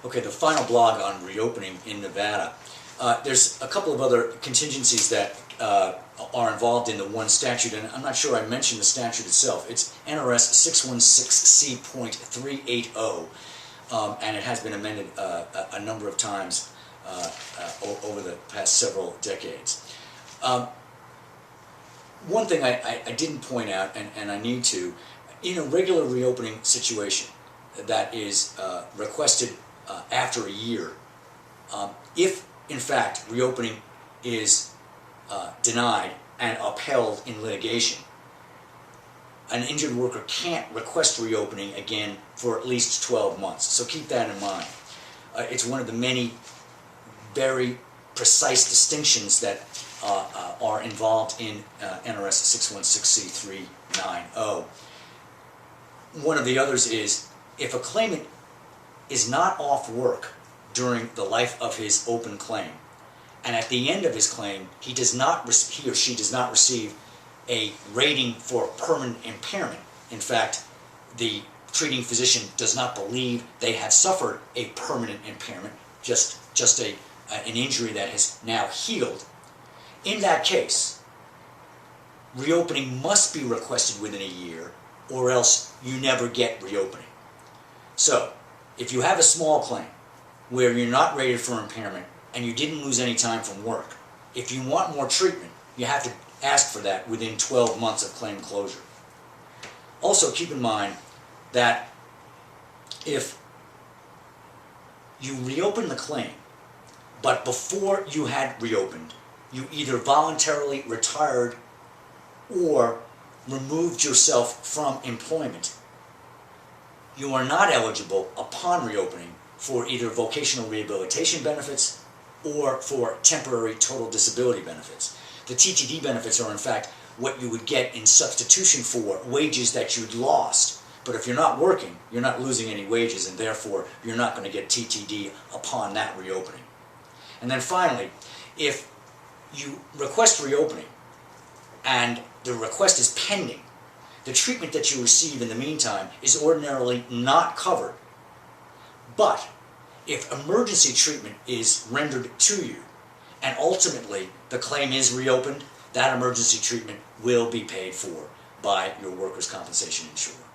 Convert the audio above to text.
Okay, the final blog on reopening in Nevada. There's a couple of other contingencies that are involved in the one statute, and I'm not sure I mentioned the statute itself. It's NRS 616C.380, and it has been amended a number of times over the past several decades. One thing I didn't point out, and I need to, in a regular reopening situation that is requested after a year, if in fact reopening is denied and upheld in litigation, an injured worker can't request reopening again for at least 12 months. So keep that in mind. It's one of the many very precise distinctions that are involved in NRS 616C.390. One of the others is, if a claimant is not off work during the life of his open claim, and at the end of his claim he or she does not receive a rating for permanent impairment. In fact, the treating physician does not believe they have suffered a permanent impairment, just an injury that has now healed. In that case, reopening must be requested within a year, or else you never get reopening. So, if you have a small claim where you're not rated for impairment and you didn't lose any time from work, if you want more treatment, you have to ask for that within 12 months of claim closure. Also, keep in mind that if you reopen the claim, but before you had reopened, you either voluntarily retired or removed yourself from employment, you are not eligible upon reopening for either vocational rehabilitation benefits or for temporary total disability benefits. The TTD benefits are in fact what you would get in substitution for wages that you'd lost. But if you're not working, you're not losing any wages, and therefore you're not going to get TTD upon that reopening. And then finally, if you request reopening and the request is pending, the treatment that you receive in the meantime is ordinarily not covered. But if emergency treatment is rendered to you and ultimately the claim is reopened, that emergency treatment will be paid for by your workers' compensation insurer.